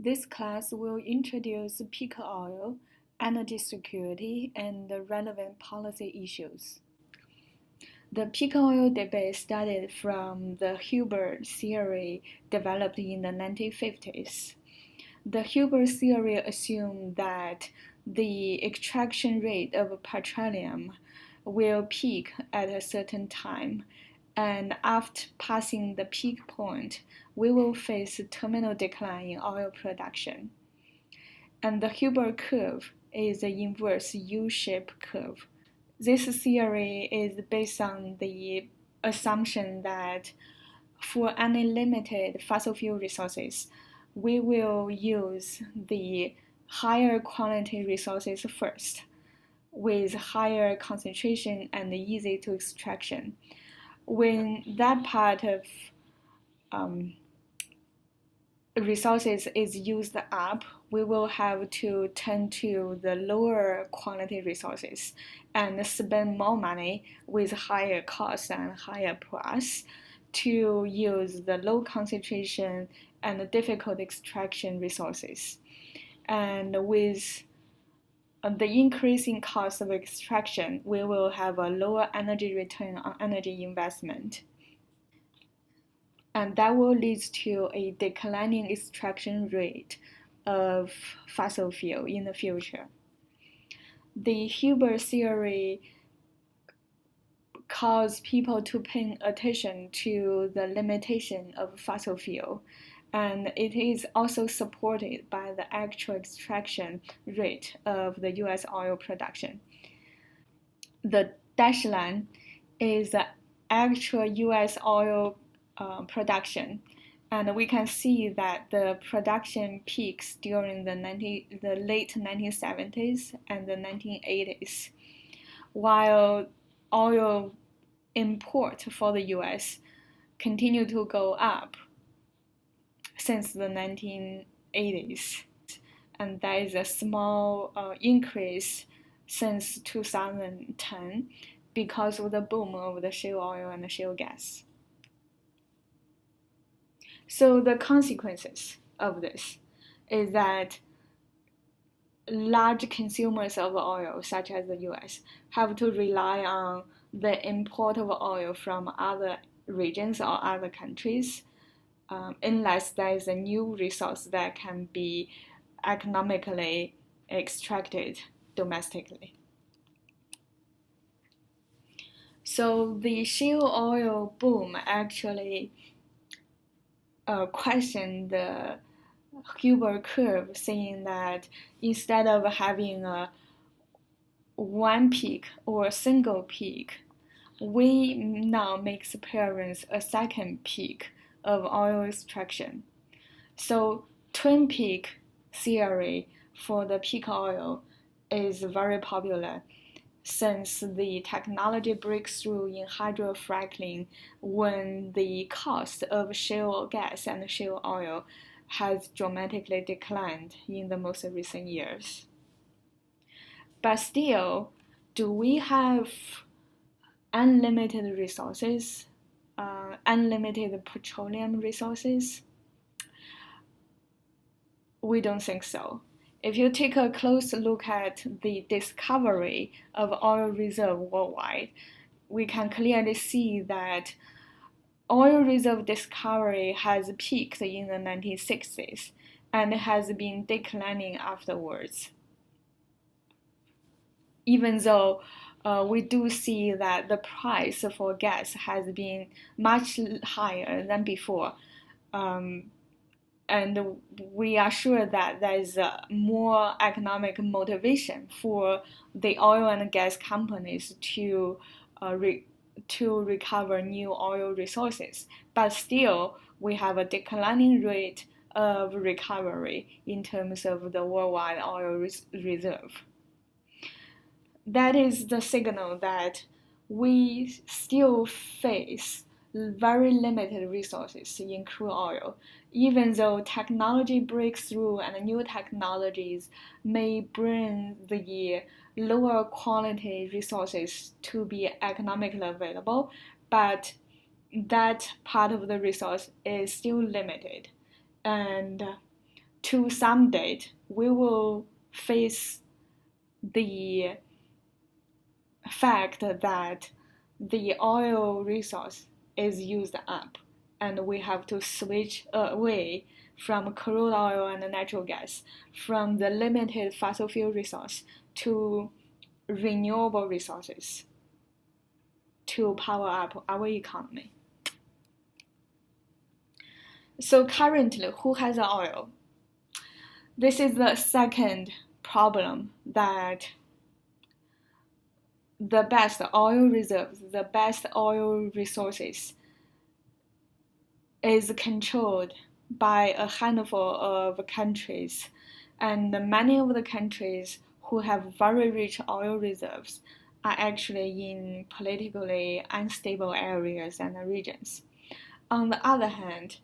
This class will introduce peak oil, energy security, and the relevant policy issues. The peak oil debate started from the Hilbert theory developed in the 1950s. The Hilbert theory assumed that the extraction rate of petroleum will peak at a certain time, and after passing the peak point, we will face a terminal decline in oil production. And the Hilbert curve is an inverse U-shaped curve. This theory is based on the assumption that for any limited fossil fuel resources, we will use the higher quality resources first, with higher concentration and easy to extraction. When that part of resources is used up, we will have to turn to the lower quality resources and spend more money with higher cost and higher price to use the low concentration and difficult extraction resources. And with the increasing cost of extraction, we will have a lower energy return on energy investment. And that will lead to a declining extraction rate of fossil fuel in the future. The Hilbert theory calls people to pay attention to the limitation of fossil fuel, and it is also supported by the actual extraction rate of the US oil production. The dashed line is the actual US oil production, and we can see that the production peaks during the late 1970s and the 1980s, while oil import for the US continue to go up since the 1980s, and there is a small increase since 2010 because of the boom of the shale oil and the shale gas. So the consequences of this is that large consumers of oil, such as the US, have to rely on the import of oil from other regions or other countries, unless there is a new resource that can be economically extracted domestically. So the shale oil boom actually questioned the Hilbert curve, saying that instead of having a one peak or a single peak, we now make appearance a second peak of oil extraction. So twin peak theory for the peak oil is very popular since the technology breakthrough in hydrofracking, when the cost of shale gas and shale oil has dramatically declined in the most recent years. But still, do we have unlimited resources, unlimited petroleum resources? We don't think so. If you take a close look at the discovery of oil reserve worldwide, we can clearly see that oil reserve discovery has peaked in the 1960s and has been declining afterwards. Even though we do see that the price for gas has been much higher than before, and we are sure that there is more economic motivation for the oil and gas companies to recover new oil resources. But still, we have a declining rate of recovery in terms of the worldwide oil reserve. That is the signal that we still face very limited resources in crude oil, even though technology breakthrough and new technologies may bring the lower quality resources to be economically available, but that part of the resource is still limited. And to some date, we will face the fact that the oil resource is used up, and we have to switch away from crude oil and natural gas, from the limited fossil fuel resource to renewable resources to power up our economy. So currently, who has oil? This is the second problem, that the best oil reserves, the best oil resources is controlled by a handful of countries, and many of the countries who have very rich oil reserves are actually in politically unstable areas and regions. On the other hand,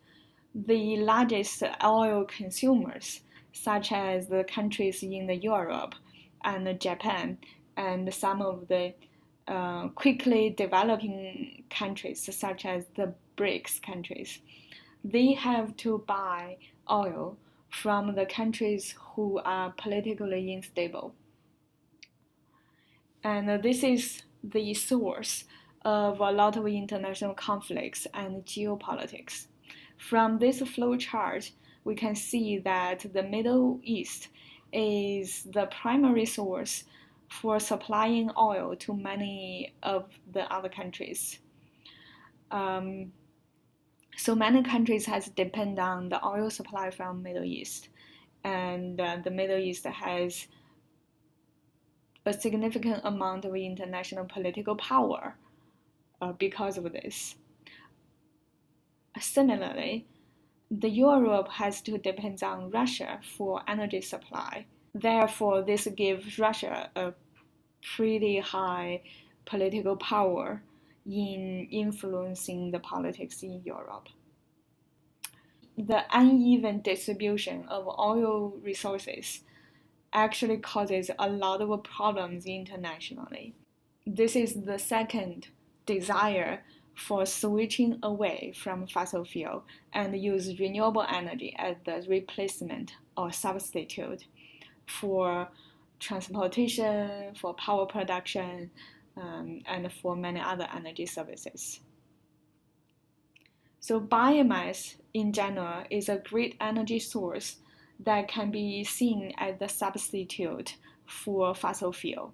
the largest oil consumers, such as the countries in Europe and Japan, and some of the quickly developing countries, such as the BRICS countries, they have to buy oil from the countries who are politically unstable. And this is the source of a lot of international conflicts and geopolitics. From this flow chart, we can see that the Middle East is the primary source for supplying oil to many of the other countries. So many countries has depend on the oil supply from Middle East, and the Middle East has a significant amount of international political power because of this. Similarly, the Europe has to depend on Russia for energy supply. Therefore, this gives Russia a pretty high political power in influencing the politics in Europe. The uneven distribution of oil resources actually causes a lot of problems internationally. This is the second desire for switching away from fossil fuel and use renewable energy as the replacement or substitute for transportation, for power production, and for many other energy services. So biomass in general is a great energy source that can be seen as the substitute for fossil fuel.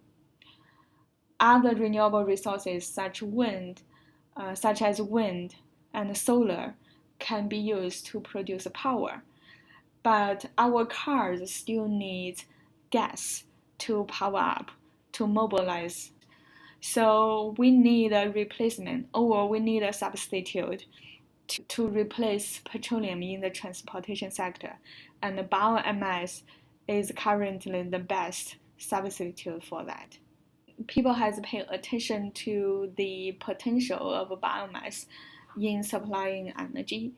Other renewable resources such as wind and solar can be used to produce power, but our cars still need gas to power up, to mobilize. So we need a replacement, or we need a substitute to replace petroleum in the transportation sector, and biomass is currently the best substitute for that. People have paid attention to the potential of biomass in supplying energy.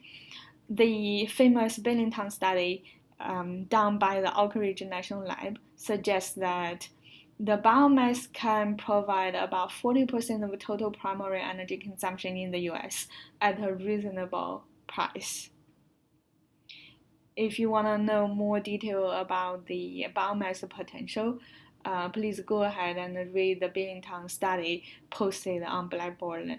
The famous Billington study done by the Oak Ridge National Lab suggests that the biomass can provide about 40% of total primary energy consumption in the US at a reasonable price. If you want to know more detail about the biomass potential, please go ahead and read the Billington study posted on Blackboard.